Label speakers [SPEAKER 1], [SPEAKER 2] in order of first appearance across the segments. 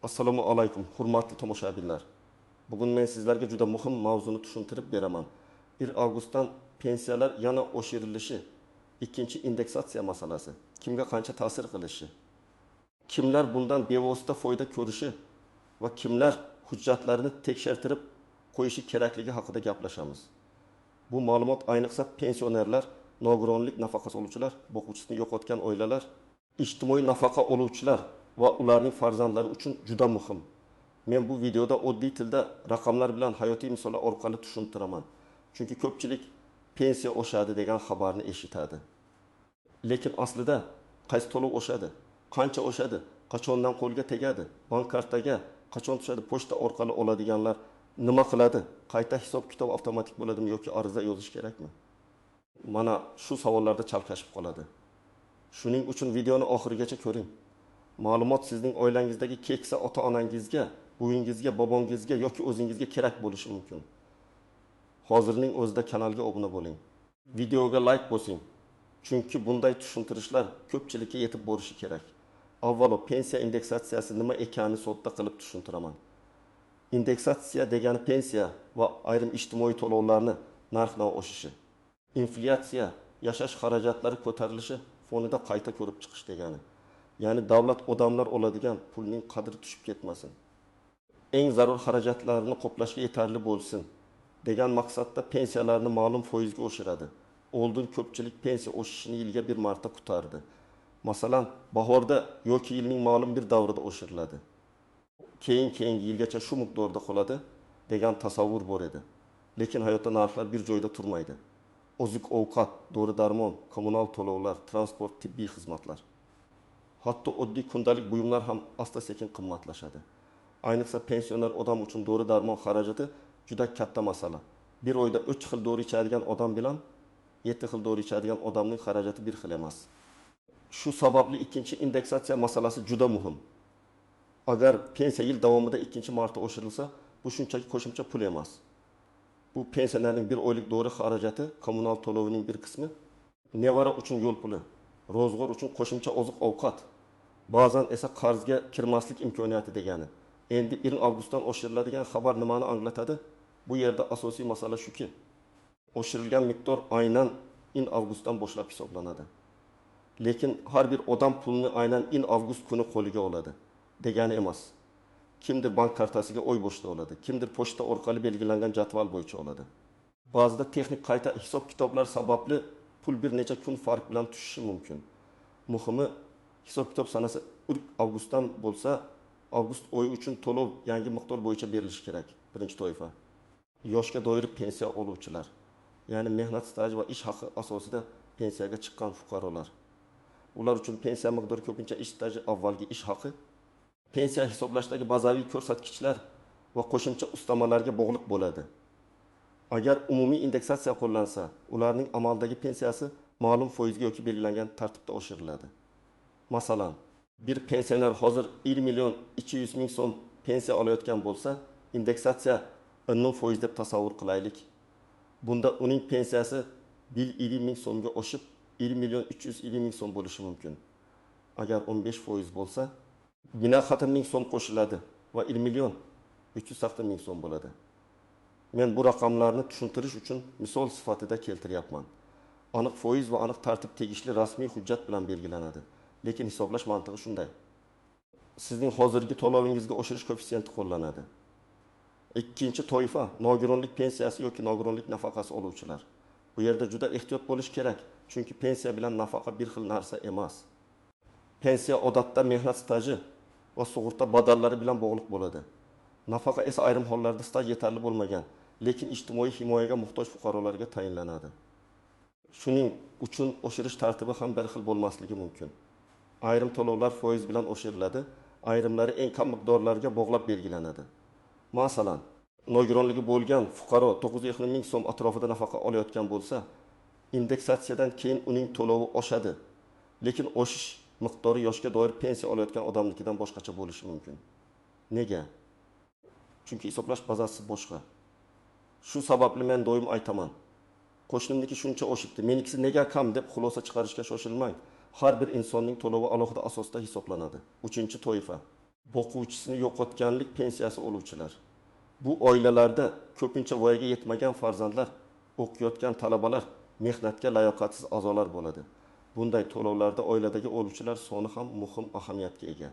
[SPEAKER 1] Assalomu alaykum, hurmatli tomoshabinlar. Bugun men sizlarga juda muhim mavzuni tushuntirib beraman. 1 avgustdan pensiyalar yana oshirilishi, ikkinchi indeksatsiya masalasi, kimga qancha ta'sir qilishi, kimlar bundan bevosita foyda ko'rishi va kimlar hujjatlarini tekshirtirib qo'yishi kerakligi haqida gaplashamiz. Bu ma'lumot ayniqsa pensionerlar, nogironlik nafaqasi oluvchilar, boquvchisini yo'qotgan oilalar, ijtimoiy nafaqa oluvchilar va ularning farzandlari uchun juda muhim. Men bu videoda oddiy tilda raqamlar bilan hayotiy misollar orqali tushuntiraman. Chunki ko'pchilik pensiya oshadi degan xabarni eshitadi. Lekin aslida qaysi to'lov oshadi, qancha oshadi, qachondan qo'lga tegadi, bank kartaga qachon tushadi, pochta orqali oladiganlar nima qiladi, qayta hisob-kitob avtomatik bo'ladimi yoki ariza yozish kerakmi? Mana shu savollarda chalkashib qoladi. Shuning uchun videoni oxirigacha ko'ring. Ma'lumot sizning oilangizdagi keksa ota-onangizga, buvingizga, bobongizga yoki o'zingizga kerak bo'lishi mumkin. Hozirning o'zida kanalga obuna bo'ling. Videoga like bosing. Chunki bunday tushuntirishlar ko'pchilikka yetib borishi kerak. Avvalo pensiya indeksatsiyasi nima ekanini sodda qilib tushuntiraman. Indeksatsiya degani pensiya va ayrim ijtimoiy to'lovlarni narx-navo oshishi. Inflyatsiya, yashash xarajatlari ko'tarilishi fonida qayta ko'rib chiqish degani. Ya'ni davlat odamlar oladigan pulning qadri tushib ketmasin. Eng zarur xarajatlarni qoplashga yetarli bo'lsin degan maqsadda pensiyalarni ma'lum foizga oshiradi. Oldin ko'pchilik pensiya oshishini yilga bir marta kutardi. Masalan, bahorda yoki yilning ma'lum bir davrida oshiriladi. Keyingi yilgacha shu miqdorda qoladi degan tasavvur bor edi. Lekin hayotda narxlar bir joyda turmaydi. Oziq-ovqat, dori-darmon, kommunal to'lovlar, transport, tibbiy xizmatlar. Hatto oddiy kundalik buyumlar ham asta-sekin qimmatlashadi. Ayniqsa pensioner odam uchun dori-darmon xarajati juda katta masala. Bir oyda 3 xil dori ichadigan odam bilan 7 xil dori ichadigan odamning xarajati bir xil emas. Shu sababli ikkinchi indeksatsiya masalasi juda muhim. Agar pensiya yil davomida ikkinchi marta oshirilsa, bu shunchaki qo'shimcha pul emas. Bu pensionerning bir oylik dori xarajati, kommunal to'lovining bir qismi, nevara uchun yo'l puli, ro'zg'or uchun qo'shimcha oziq-ovqat, ba'zan esa qarzga kirmaslik imkoniyati degani. Endi 1 avgustdan oshiriladigan xabar nimani anglatadi? Bu yerda asosiy masala shuki, oshirilgan miqdor aynan 1 avgustdan boshlab hisoblanadi. Lekin har bir odam pulni aynan 1 avgust kuni qo'liga oladi degani emas. Kimdir bank kartasiga oy boshida oladi, kimdir pochta orqali belgilangan jadval bo'yicha oladi. Ba'zida texnik qayta hisob-kitoblar sababli pul bir necha kun farq bilan tushishi mumkin. Muhimi, hisob-kitob sanasi 1 avgustdan bo'lsa, avgust oyi uchun to'lov yangi miqdor bo'yicha berilishi kerak. Birinchi toifa. Yoshga doir pensiya oluvchilar, ya'ni mehnat staji va ish haqi asosida pensiyaga chiqqan fuqarolar. Ular uchun pensiya miqdori ko'pincha ish staji avvalgi ish haqi, pensiya hisoblashdagi bazaviy ko'rsatkichlar va qo'shimcha ustamalarga bog'liq bo'ladi. Agar umumiy indeksatsiya qo'llansa, ularning amaldagi pensiyasi ma'lum foizga yoki belgilangan tartibda oshiriladi. Masalan, bir pensioner hozir 1 million 200 ming so'm pensiya olayotgan bo'lsa, indeksatsiya 10% deb tasavvur qilaylik. Bunda uning pensiyasi 120 ming so'mga oshib 1 million 350 ming so'm bo'lishi mumkin. Agar 15% bo'lsa, 160 ming so'm qo'shiladi va 1 million 360 ming so'm bo'ladi. Men bu raqamlarni tushuntirish uchun misol sifatida keltiryapman. Aniq foiz va aniq tartib tegishli rasmiy hujjat bilan belgilanadi. Lekin hisoblash mantig'i shunday. Sizning hozirgi to'lovingizga oshirish koeffitsiyenti qo'llanadi. Ikkinchi toifa nogironlik pensiyasi yoki nogironlik nafaqasi oluvchilar. Bu yerda juda ehtiyot bo'lish kerak, chunki pensiya bilan nafaqa bir xil narsa emas. Pensiya odatda mehnat staji va sug'urta badallari bilan bog'liq bo'ladi. Nafaqa esa ayrim hollarda staj yetarli bo'lmagan, lekin ijtimoiy himoyaga muhtoj fuqarolarga tayinlanadi. Shuning uchun oshirish tartibi ham bir xil bo'lmasligi mumkin. Ayrim to'lovlar foiz bilan oshiriladi, ayrimlari eng kam miqdorlarga bog'lab belgilanadi. Masalan, nogironligi bo'lgan fuqaro 920 ming so'm atrofida nafaqa olayotgan bo'lsa, indeksatsiyadan keyin uning to'lovi oshadi. Lekin oshish miqdori yoshga doir pensiya olayotgan odamnikidan boshqacha bo'lishi mumkin. Nega? Chunki hisoblash bazasi boshqa. Shu sababli men doim aytaman. Qo'shnimniki shuncha oshibdi, menikisi nega kam deb xulosa chiqarishga shoshilmang. Har bir insonning to'lovi alohida asosda hisoblanadi. 3-toifa. Boquvchisini yo'qotganlik pensiyasi oluvchilar. Bu oilalarda ko'pincha voyaga yetmagan farzandlar, o'qiyotgan talabalar, mehnatga layoqatsiz a'zolar bo'ladi. Bunday to'lovlarda oiladagi oluvchilar soni ham muhim ahamiyatga ega.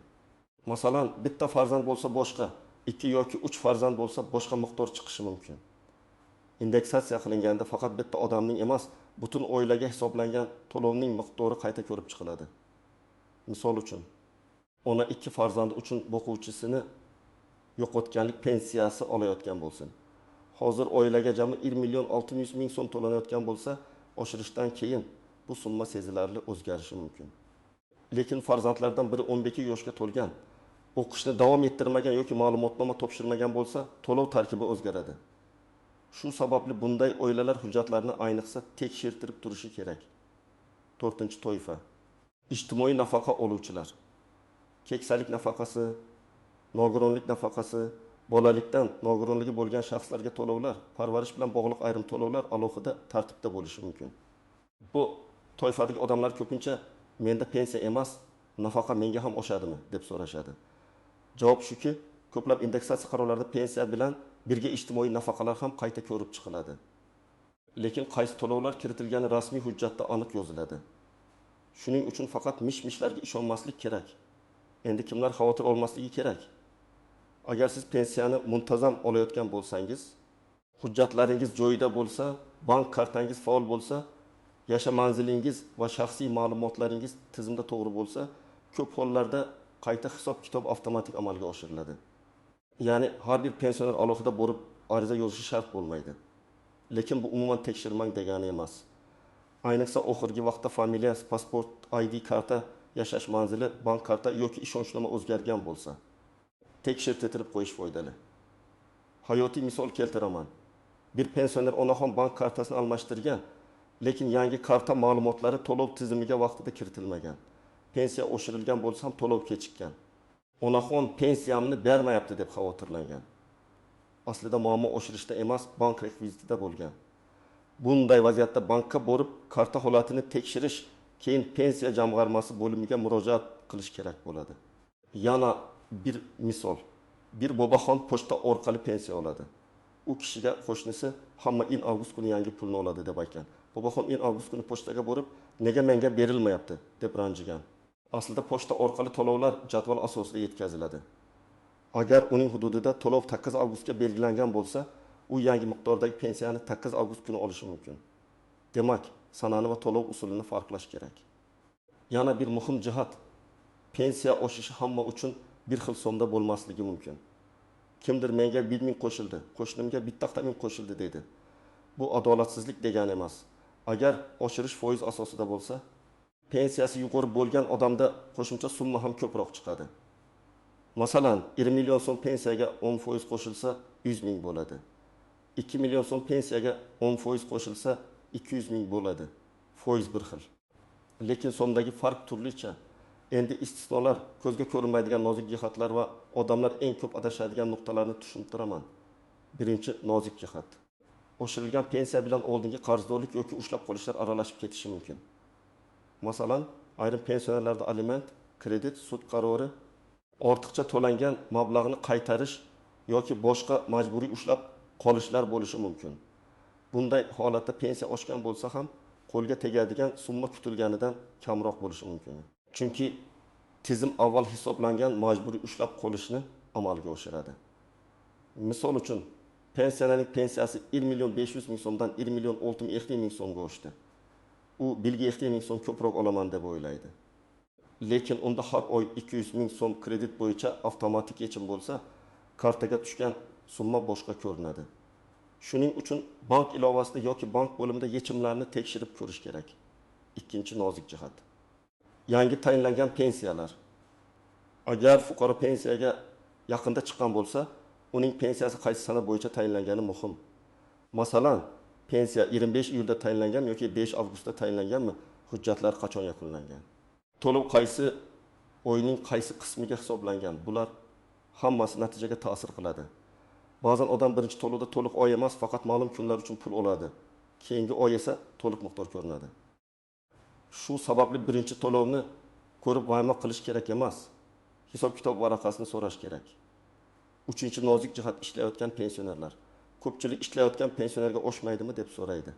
[SPEAKER 1] Masalan, bitta farzand bo'lsa boshqa, 2 yoki 3 farzand bo'lsa boshqa miqdor chiqishi mumkin. Indeksatsiya qilinganda faqat bitta odamning emas, butun oilaga hisoblangan to'lovning miqdori qayta ko'rib chiqiladi. Misol uchun, ona 2 farzandi uchun boquvchisini yo'qotganlik pensiyasi olayotgan bo'lsin. Hozir oilaga jami 1 million 600 ming so'm to'lanayotgan bo'lsa, oshirishdan keyin bu summa sezilarli o'zgarishi mumkin. Lekin farzandlardan biri 12 yoshga to'lgan, o'qishni davom ettirmagan yoki ma'lumotnoma topshirmagan bo'lsa, to'lov tarkibi o'zgaradi. Shu sababli bunday oilalar hujjatlarni ayniqsa tekshirtirib turishi kerak. 4-toifa. Ijtimoiy nafaqa oluvchilar. Keksalik nafaqasi, nogironlik nafaqasi, bolalikdan nogironligi bo'lgan shaxslarga to'lovlar, parvarish bilan bog'liq ayrim to'lovlar alohida tartibda bo'lishi mumkin. Bu toifadagi odamlar ko'pincha menda pensiya emas, nafaqa menga ham oshadimi deb so'rashadi. Javob shuki, ko'plab indeksatsiya qarorlarida pensiya bilan birga ijtimoiy nafaqalar ham qayta ko'rib chiqiladi. Lekin qaysi to'lovlar kiritilgani rasmiy hujjatda aniq yoziladi. Shuning uchun faqat mish-mishlarga ishonmaslik kerak. Endi kimlar xavotir olmasligi kerak? Agar siz pensiyani muntazam olayotgan bo'lsangiz, hujjatlaringiz joyida bo'lsa, bank kartangiz faol bo'lsa, yasha manzilingiz va shaxsiy ma'lumotlaringiz tizimda to'g'ri bo'lsa, ko'p hollarda qayta hisob-kitob avtomatik amalga oshiriladi. Ya'ni har bir pensioner alohida borib ariza yozishi shart bo'lmaydi. Lekin bu umuman tekshirmang degani emas. Ayniqsa oxirgi vaqtda familiya, pasport, ID karta, yashash manzili, bank karta yoki ishonchnoma o'zgargan bo'lsa, tekshirtirib qo'yish foydali. Hayotiy misol keltiraman. Bir pensioner onaxon bank kartasini almashtirgan, lekin yangi karta ma'lumotlari to'lov tizimiga vaqtida kiritilmagan. Pensiya oshirilgan bo'lsa ham to'lov kechikkan. Onaxon pensiyamni bermayapti deb xavotirlangan. Aslida muammo oshirishda emas, bank rekvizitida bo'lgan. Bunday vaziyatda bankka borib, karta holatini tekshirish, keyin pensiya jamg'armasi bo'limiga murojaat qilish kerak bo'ladi. Yana bir misol. Bir boboxon pochta orqali pensiya oladi. U kishiga qo'shnisi hamma in avgust kuni yangi pulni oladi deb aytgan. Boboxon in avgust kuni pochtaga borib, nega menga berilmayapti deb ranjigan. Aslida pochta orqali to'lovlar jadval asosida yetkaziladi. Agar uning hududida to'lov 8 avgustga belgilangan bo'lsa, u yangi miqdordagi pensiyani 8 avgust kuni olishi mumkin. Demak, sanani va to'lov usulini farqlash kerak. Yana bir muhim jihat, pensiya oshishi hamma uchun bir xil so'mda bo'lmasligi mumkin. Kimdir menga 1000 qo'shildi, qo'shnimga bitta ming qo'shildi dedi. Bu adolatsizlik degani emas. Agar oshirish foiz asosida bo'lsa, pensiyasi yuqori bo'lgan odamda qo'shimcha summa ham ko'proq chiqadi. Masalan, 20 million so'm pensiyaga 10% qo'shilsa 100 ming bo'ladi. 2 million so'm pensiyaga 10% qo'shilsa 200 ming bo'ladi. Foiz bir xil. Lekin so'mdagi farq turlicha. Endi istisnolar, ko'zga ko'rinmaydigan nozik jihatlar va odamlar eng ko'p adashadigan nuqtalarni tushuntiraman. Birinchi nozik jihat. Oshirilgan pensiya bilan oldingi qarzdorlik yoki ushlab qolishlar aralashib ketishi mumkin. Masalan, ayrim pensionerlarda aliment, kredit, sud qarori, ortiqcha to'langan mablag'ni qaytarish yoki boshqa majburiy ushlab qolishlar bo'lishi mumkin. Bunday holatda pensiya oshgan bo'lsa ham, qo'lga tegadigan summa kutilganidan kamroq bo'lishi mumkin. Chunki tizim avval hisoblangan majburiy ushlab qolishni amalga oshiradi. Misol uchun, pensionerning pensiyasi 1 million 500 ming so'mdan 1 million 620 ming so'mga oshdi. U 1 ming so'm ko'proq olaman deb o'ylaydi. Lekin unda har oy 200 ming so'm kredit bo'yicha avtomatik yechim bo'lsa, kartaga tushgan summa boshqa ko'rinadi. Shuning uchun bank ilovasida yoki bank bo'limida yechimlarni tekshirib ko'rish kerak. Ikkinchi nozik jihat. Yangi tayinlangan pensiyalar. Agar fuqaro pensiyaga yaqinda chiqqan bo'lsa, uning pensiyasi qaysi sana bo'yicha tayinlangani muhim. Masalan, pensiya 25 iyulda tayinlangan yoki 5 avgustda tayinlanganmi? Hujjatlar qachon yakunlangan? To'lov qaysi oyning qaysi qismiga hisoblangan? Bular hammasi natijaga ta'sir qiladi. Ba'zan odam birinchi to'lovda to'liq oy emas, faqat ma'lum kunlar uchun pul oladi. Keyingi oy esa to'liq miqdor ko'rinadi. Shu sababli birinchi to'lovni ko'rib vayma qilish kerak emas. hisob kitob varaqasini so'rash kerak. Uchinchi nozik jihat ishlayotgan pensionerlar. Ko'pchilik ishlayotgan pensionerga o'xshaydimi deb so'raydi.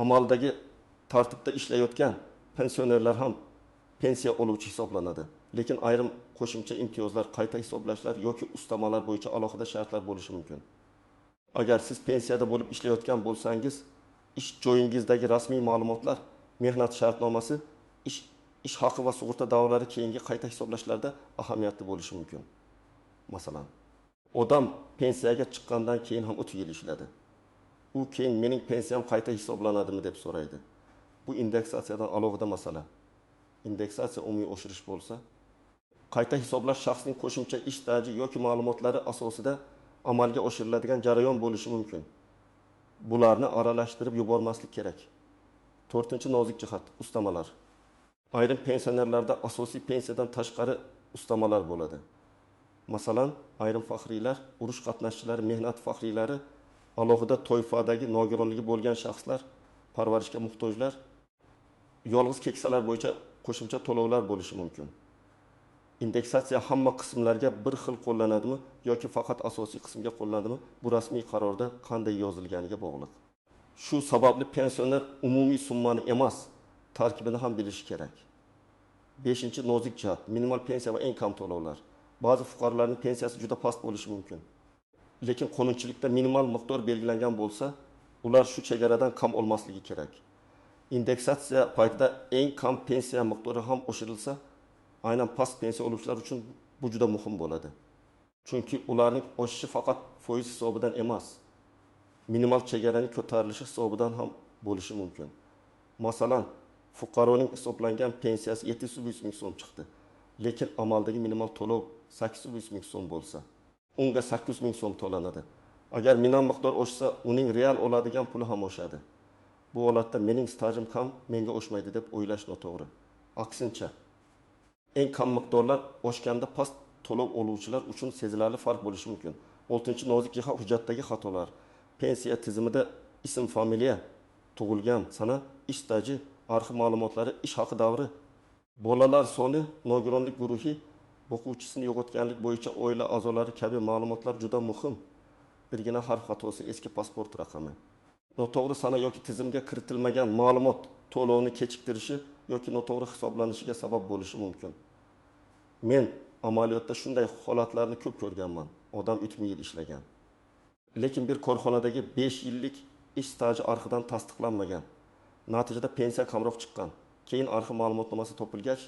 [SPEAKER 1] Amaldagi tartibda ishlayotgan pensionerlar ham pensiya oluvchi hisoblanadi. Lekin ayrim qo'shimcha imtiyozlar, qayta hisoblashlar yoki ustamalar bo'yicha alohida shartlar bo'lishi mumkin. Agar siz pensiyada bo'lib ishlayotgan bo'lsangiz, ish joyingizdagi rasmiy ma'lumotlar, mehnat shartnomasi, ish haqi va sug'urta davrlari keyingi qayta hisoblashlarda ahamiyatli bo'lishi mumkin. Masalan, odam pensiyaga chiqqandan keyin ham 30 yil ishladi. U keyin mening pensiyam qayta hisoblanadimi deb so'raydi. Bu indeksatsiyadan alohida masala. Indeksatsiya umumiy oshirish bo'lsa, qayta hisoblash shaxsning qo'shimcha ish staji yoki ma'lumotlari asosida amalga oshiriladigan jarayon bo'lishi mumkin. Bularni aralashtirib yubormaslik kerak. 4-nozik jihat ustamalar. Ayrim pensionerlarda asosiy pensiyadan tashqari ustamalar bo'ladi. Masalan, ayrim faxriylar, urush qatnashchilari, mehnat faxriylari, alohida toifadagi nogironligi bo'lgan shaxslar, parvarishga muhtojlar, yolg'iz keksalar bo'yicha qo'shimcha to'lovlar bo'lishi mumkin. Indeksatsiya hamma qismlarga bir xil qo'llanadimi yoki faqat asosiy qismga qo'llanadimi? Bu rasmiy qarorda qanday yozilganiga bog'liq. Shu sababli pensioner umumiy summani emas, tarkibini ham bilishi kerak. 5-nozik jihat minimal pensiya va eng kam to'lovlar. Ba'zi fuqarolarning pensiyasi juda past bo'lishi mumkin. Lekin qonunchilikda minimal miqdor belgilangan bo'lsa, ular shu chegaradan kam olmasligi kerak. Indeksatsiya paytida eng kam pensiya miqdori ham oshirilsa, aynan past pensiya oluvchilar uchun bu juda muhim bo'ladi. Chunki ularning oshishi faqat foiz hisobidan emas, minimal chegaraning ko'tarilishi hisobidan ham bo'lishi mumkin. Masalan, fuqaroning hisoblangan pensiyasi 700 ming so'm chiqdi. Lekin amaldagi minimal to'lov 800 ming so'm bo'lsa, unga 800 ming so'm to'lanadi. Agar minimal miqdor oshsa, uning real oladigan puli ham oshadi. Bu holatda mening stajim kam, menga oshmaydi deb o'ylash noto'g'ri. Aksincha, eng kam miqdorlar oshganda past to'lov oluvchilar uchun sezilarli farq bo'lishi mumkin. 6-nozik jihat hujjatdagi xatolar. Pensiya tizimida ism, familiya, tug'ilgan sana, ish staji, arxiv ma'lumotlari, ish haqi davri, bolalar soni, nogironlik guruhi, o'quvchisini yo'qotganlik bo'yicha oila a'zolari kabi ma'lumotlar juda muhim. Birgina harf xatosi, eski pasport raqami. Noto'g'ri sana yoki tizimga kiritilmagan ma'lumot to'lovni kechiktirishi yoki noto'g'ri hisoblanishiga sabab bo'lishi mumkin. Men amaliyotda shunday holatlarni ko'p ko'rganman. Odam 30 yil ishlagan. Lekin bir korxonadagi 5 yillik ish staji arxidan tasdiqlanmagan. Natijada pensiya kamroq chiqqan. Keyin arxiv ma'lumotnomasi topilgach,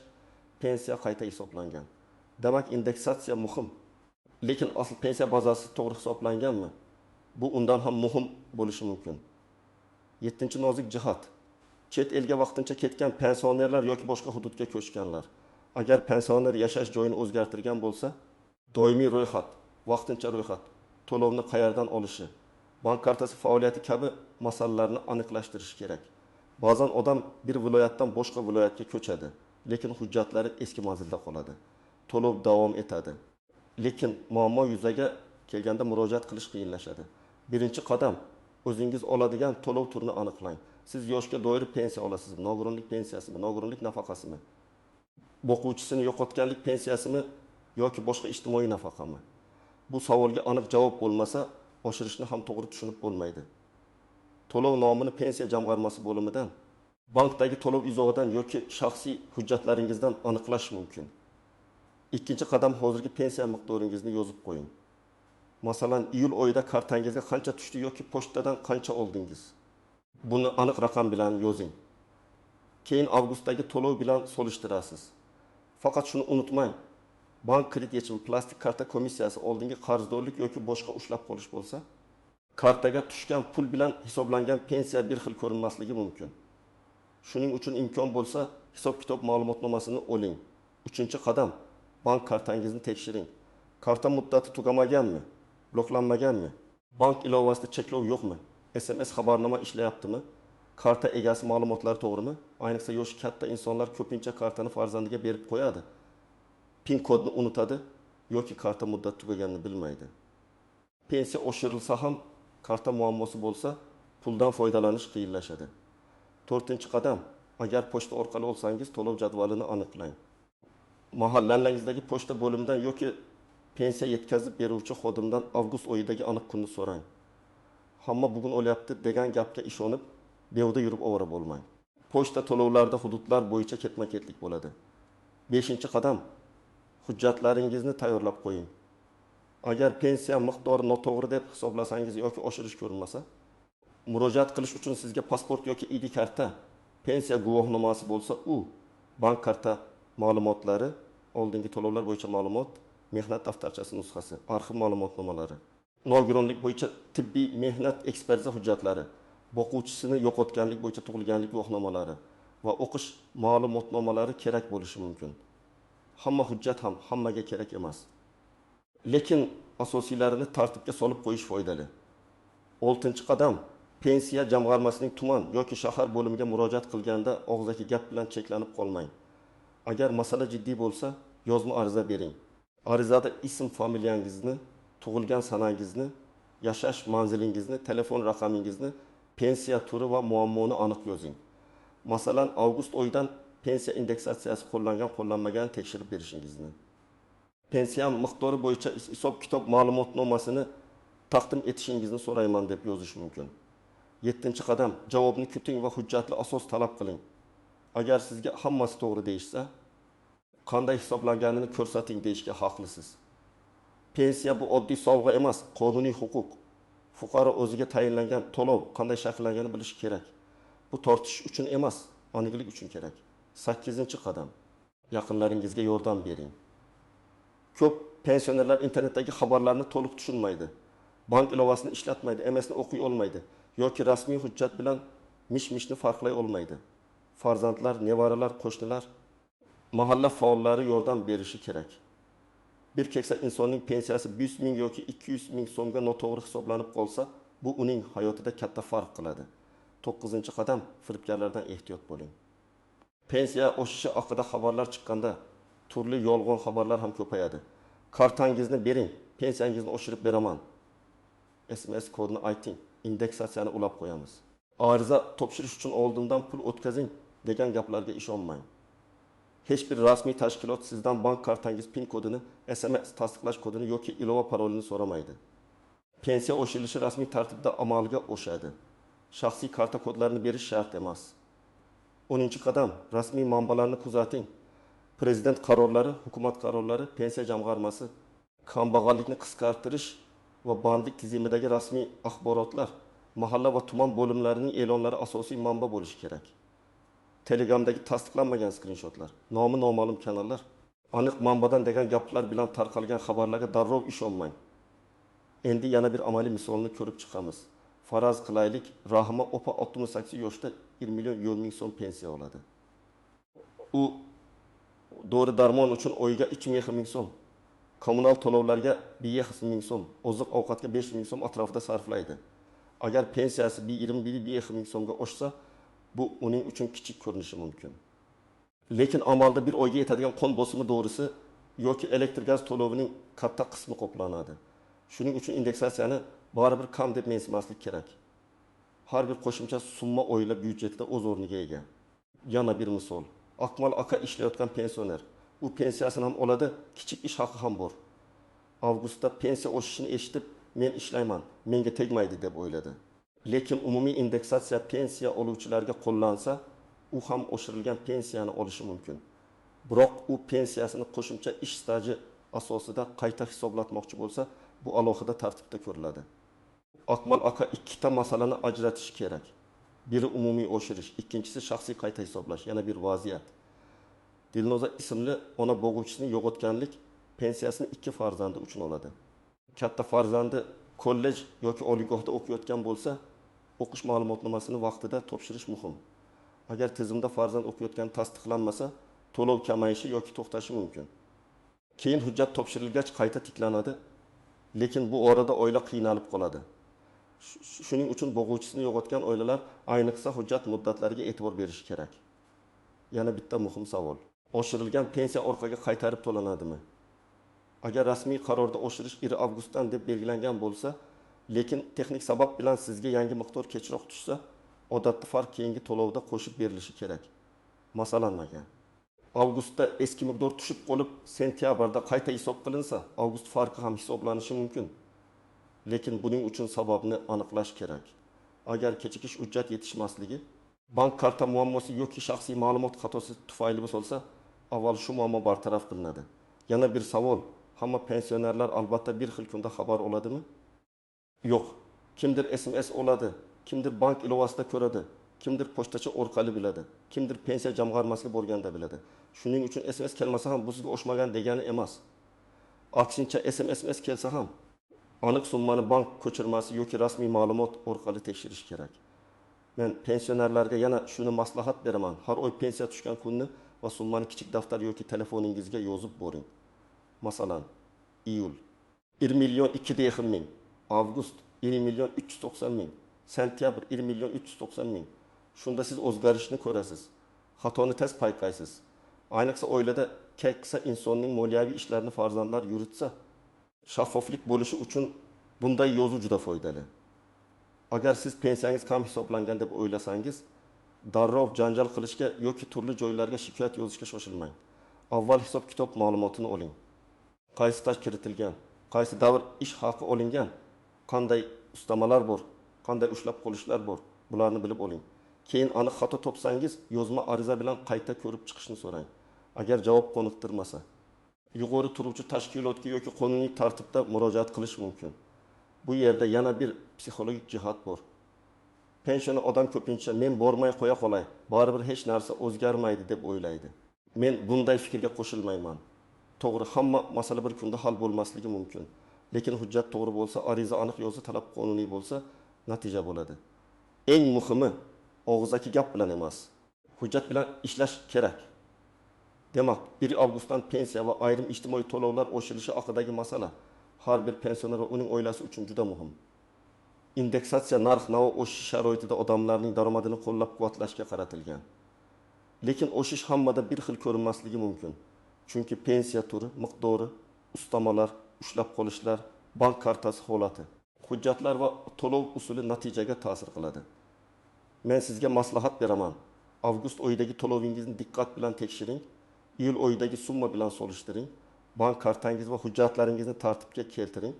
[SPEAKER 1] pensiya qayta hisoblangan. Demak, indeksatsiya muhim. Lekin asl pensiya bazasi to'g'ri hisoblanganmi? Bu undan ham muhim bo'lishi mumkin. 7-nozik jihat. Chet elga vaqtincha ketgan pensionerlar yoki boshqa hududga ko'chganlar. Agar pensioner yashash joyini o'zgartirgan bo'lsa, doimiy ro'yxat, vaqtincha ro'yxat, to'lovni qayerdan olishi, bank kartasi faoliyati kabi masalalarni aniqlashtirish kerak. Ba'zan odam bir viloyatdan boshqa viloyatga ko'chadi, lekin hujjatlari eski manzilda qoladi. To'lov davom etadi. Lekin muammo yuzaga kelganda murojaat qilish qiyinlashadi. Birinchi qadam, o'zingiz oladigan to'lov turini aniqlang. Siz yoshga doir pensiya olasizmi, nogironlik pensiyasimi, nogironlik nafaqasimi? O'quvchisini yo'qotganlik pensiyasimi yoki boshqa ijtimoiy nafaqami? Bu savolga aniq javob bo'lmasa, oshirishni ham to'g'ri tushunib bo'lmaydi. To'lov nomini pensiya jamg'armasi bo'limidan, bankdagi to'lov izohidan yoki shaxsiy hujjatlaringizdan aniqlash mumkin. Ikkinchi qadam, hozirgi pensiya miqdoringizni yozib qo'ying. Masalan, iyul oyida kartangizga qancha tushdi yoki pochtadan qancha oldingiz? Buni aniq raqam bilan yozing. Keyin avgustdagi to'lov bilan solishtirasiz. Faqat shuni unutmang. Bank kredit yechimi, plastik karta komissiyasi, oldingi qarzdorlik yoki boshqa ushlab qolish bo'lsa, kartaga tushgan pul bilan hisoblangan pensiya bir xil ko'rinmasligi mumkin. Shuning uchun imkon bo'lsa, hisob-kitob ma'lumotnomasini oling. 3-qadam, bank kartangizni tekshiring. Karta muddati tugamaganmi? Bloklanmaganmi? Bank ilovasida cheklov yo'qmi? SMS xabarnoma ishlayaptimi? Karta egasi ma'lumotlari to'g'rimi? Ayniqsa yoshi katta insonlar ko'pincha kartani farzandiga berib qo'yadi. PIN kodni unutadi yoki karta muddati tugaganini bilmaydi. Pensiya oshirilsa ham karta muammosi bo'lsa, puldan foydalanish qiyinlashadi. 4-qadam, agar pochta orqali olsangiz, to'lov jadvalini aniqlang. Mahallangizdagi pochta bo'limidan yoki pensiya yetkazib beruvchi xodimdan avgust oyidagi aniq kunni so'rang. Hamma bugun o'lyapti degan gapga ishonib, behuda yurib ovora bo'lmang. Pochta to'lovlarida hududlar bo'yicha ketma-ketlik bo'ladi. 5-qadam hujjatlaringizni tayyorlab qo'ying. Agar pensiya miqdori noto'g'ri deb hisoblasangiz yoki oshirish ko'rinmasa, murojaat qilish uchun sizga pasport yoki ID karta, pensiya guvohnomasi bo'lsa, u bank karta ma'lumotlari, oldingi to'lovlar bo'yicha ma'lumot, mehnat daftarchasi nusxasi, arxiv ma'lumotnomalari, nogironlik bo'yicha tibbiy mehnat ekspertiza hujjatlari, boquvchisini yo'qotganlik bo'yicha tug'ilganlik guvohnomalari va o'qish ma'lumotnomalari kerak bo'lishi mumkin. Hamma hujjat ham hammaga kerak emas. Lekin asosiylarini tartibga solib qo'yish foydali. 6-qadam pensiya jamg'armasining tuman yoki shahar bo'limiga murojaat qilganda og'zaki gap bilan cheklanib qolmang. Agar masala jiddiy bo'lsa, yozma ariza bering. Arizada ism familiyangizni, tug'ilgan sanangizni, yashash manzilingizni, telefon raqamingizni, pensiya turi va muammoni aniq yozing. Masalan, avgust oyidan pensiya indeksatsiyasi qo'llangan-qo'llanmaganini tekshirib berishingizni. Pensiya miqdori bo'yicha hisob-kitob ma'lumotnomasini taqdim etishingizni so'rayman deb yozish mumkin. 7-qadam javobni kuting va hujjatli asos talab qiling. Agar sizga hammasi to'g'ri deyishsa, qanday hisoblanganini ko'rsating deyishga haqlisiz. Pensiya bu oddiy sovg'a emas, qonuniy huquq. Fuqaro o'ziga tayinlangan to'lov qanday shakllanganini bilishi kerak. Bu tortish uchun emas, aniqlik uchun kerak. 8-qadam yaqinlaringizga yordam bering. Ko'p pensionerlar internetdagi xabarlarni to'liq tushunmaydi. Bank ilovasini ishlatmaydi, MS'ni o'qiy olmaydi yoki rasmiy hujjat bilan mish-mishni farqlay olmaydi. Farzandlar, nevaralar, qo'shnilar, mahalla faollari yordam berishi kerak. Bir keksa insonning pensiyasi 100 ming yoki 200 ming so'mga noto'g'ri hisoblanib qolsa, bu uning hayotida katta farq qiladi. 9-qadam firibgarlardan ehtiyot bo'ling. Pensiya oshishi haqida xabarlar chiqqanda turli yolg'on xabarlar ham ko'payadi. Kartangizni bering, pensiyangizni oshirib beraman. SMS kodini ayting, indeksatsiyani ulab qo'yamiz. Ariza topshirish uchun oldindan pul o'tkazing degan gaplarga ishonmang. Hech bir rasmiy tashkilot sizdan bank kartangiz PIN kodini, SMS tasdiqlash kodini yoki ilova parolini so'ramaydi. Pensiya oshirilishi rasmiy tartibda amalga oshadi. Shaxsiy karta kodlarini berish shart emas. 10-qadam rasmiy manbalarni kuzating. Prezident qarorlari, hukumat qarorlari, pensiya jamg'armasi, kambag'allikni qisqartirish va bandlik tizimidagi rasmiy axborotlar, mahalla va tuman bo'limlarining e'lonlari asosiy manba bo'lishi kerak. Telegramdagi tasdiqlanmagan skrinshotlar, nomi noma'lum kanallar, aniq manbadan degan gaplar bilan tarqalgan xabarlarga darrov ishonmang. Endi yana bir amaliy misolni ko'rib chiqamiz. Faraz qilaylik, Rahima opa 68 yoshda 1 million 100 ming so'm pensiya oladi. U dori darmon uchun oyiga 2 ming so'm, kommunal to'lovlarga 1 ming so'm, oziq ovqatga 5 ming so'm atrofida sarflaydi. Agar pensiyasi 1 ming so'mga oshsa, bu uning uchun kichik ko'rinishi mumkin. Lekin amalda bir oyga yetadigan qon bosimi dorisi yoki elektr gaz to'lovining katta qismi qoplanadi. Shuning uchun indeksatsiyani baribir kam deb mensimaslik kerak. Har bir qo'shimcha summa oila byudjetida o'z o'rniga ega. Yana bir misol. Akmal aka ishlayotgan pensioner. U pensiyasini ham oladi, kichik ish haqi ham bor. Avgustda pensiya oshishini eshitib, men ishlayman, menga tegmaydi deb o'yladi. Lekin umumiy indeksatsiya pensiya oluvchilarga qo'llansa, u ham oshirilgan pensiyani olishi mumkin. Biroq u pensiyasini qo'shimcha ish staji asosida qayta hisoblatmoqchi bo'lsa, bu alohida tartibda ko'riladi. Akmal aka ikkita masalani ajratish kerak. Biri umumiy oshirish, ikkinchisi shaxsiy qayta hisoblash, yana bir vaziyat. Dilnoza ismli ona boquvchisini yo'qotganlik pensiyasini 2 farzandi uchun oladi. Katta farzandi kollej yoki oliygohda o'qiyotgan bo'lsa, o'qish ma'lumotnomasini vaqtida topshirish muhim. Agar tizimda farzand o'qiyotgani tasdiqlanmasa, to'lov kamayishi yoki to'xtashi mumkin. Keyin hujjat topshirilgach qayta tiklanadi, lekin bu orada oila qiynalib qoladi. Shuning uchun boquvchisini yo'qotgan oilalar ayniqsa hujjat muddatlariga e'tibor berishi kerak. Yana bitta muhim savol. Oshirilgan pensiya orqaga qaytarib to'lanadimi? Agar rasmiy qarorda oshirish 1 avgustdan deb belgilangan bo'lsa, lekin texnik sabab bilan sizga yangi miqdor kechroq tushsa, odatda farq keyingi to'lovda qo'shib berilishi kerak. Masalan, Avgustda eski miqdor tushib qolib, sentyabrda qayta hisob qilinsa, avgust farqi ham hisoblanishi mumkin. Lekin buning uchun sababni aniqlash kerak. Agar kechikish hujjat yetishmasligi, bank karta muammosi yoki shaxsiy ma'lumot xatosi tufayli bo'lsa, avval shu muammo bartaraf qilinadi. Yana bir savol, hamma pensionerlar albatta bir xil kunda xabar oladimi? Yo'q. Kimdir SMS oladi, kimdir bank ilovasida ko'radi, kimdir pochtachi orqali biladi, kimdir pensiya jamg'armasiga borganda biladi. Shuning uchun SMS kelmasa ham bu sizga o'xshamagan degani emas. Aksincha SMS kelsa ham aniq summani bank ko'chirmasi yoki rasmiy ma'lumot orqali tekshirish kerak. Men pensionerlarga yana shuni maslahat beraman. Har oy pensiya tushgan kunni va summani kichik daftar yoki telefoningizga yozib boring. Masalan, iyul 1 million 2 ming, avgust 1 million 390 ming, sentyabr 1 million 390 ming. Shunda siz o'zgarishni ko'rasiz. Xatoni tez payqaysiz. Ayniqsa oilada keksa insonning moliyaviy ishlarini farzandlar yuritsa, shaffoflik bo'lishi uchun bunday yozuv juda foydali. Agar siz pensiyangiz kam hisoblangan deb o'ylasangiz, darrov janjal qilishga yoki turli joylarga shikoyat yozishga shoshilmang. Avval hisob-kitob ma'lumotini oling. Qaysi staj kiritilgan, qaysi davr ish haqi olingan, qanday ustamalar bor, qanday ushlab qolishlar bor, bularni bilib oling. Keyin aniq xato topsangiz, yozma ariza bilan qayta ko'rib chiqishni so'rang. Agar javob qoniqtirmasa, yuqori turuvchi tashkilotga yoki qonuniy tartibda murojaat qilish mumkin. Bu yerda yana bir psixologik jihat bor. Pensiona odam ko'pincha men bormay qo'ya qolay, baribir hech narsa o'zgarmaydi deb o'ylaydi. Men bunday fikrga qo'shilmayman. To'g'ri, hamma masala bir kunda hal bo'lmasligi mumkin. Lekin hujjat to'g'ri bo'lsa, ariza aniq yozsa, talab qonuniy bo'lsa, natija bo'ladi. Eng muhimi og'zaki gap bilan emas, hujjat bilan ishlash kerak. Demak, 1 avgustdan pensiya va ayrim ijtimoiy to'lovlar oshirilishi haqidagi masala har bir pensioner va uning oilasi uchun juda muhim. Indeksatsiya narx-navo o'sish sharoitida odamlarning daromadini qo'llab-quvvatlashga qaratilgan. Lekin o'sish hammada bir xil ko'rinmasligi mumkin. Chunki pensiya turi, miqdori, ustamalar, ushlab qolishlar, bank kartasi holati, hujjatlar va to'lov usuli natijaga ta'sir qiladi. Men sizga maslahat beraman. Avgust oyidagi to'lovingizni diqqat bilan tekshiring, iyul oyidagi summa bilan solishtiring, bank kartangiz va hujjatlaringizni tartibga keltiring.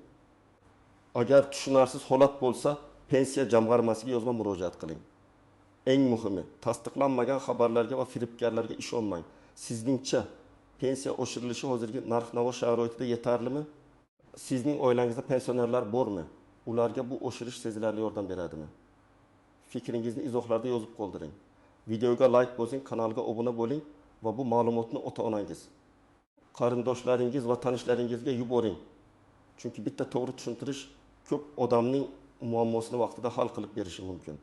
[SPEAKER 1] Agar tushunarsiz holat bo'lsa, pensiya jamg'armasiga yozma murojaat qiling. Eng muhimi, tasdiqlanmagan xabarlarga va firibgarlarga ishonmang. Sizningcha pensiya oshirilishi hozirgi narx-navo sharoitida yetarlimi? Sizning oilangizda pensionerlar bormi? Ularga bu oshirish sezilarli yordam beradimi? Fikringizni izohlarda yozib qoldiring. Videoga like bosing, kanalga obuna bo'ling va bu ma'lumotni ota-onangiz, qarindoshlaringiz va tanishlaringizga yuboring. Chunki bitta to'g'ri tushuntirish ko'p odamning muammosini vaqtida hal qilib berishi mumkin.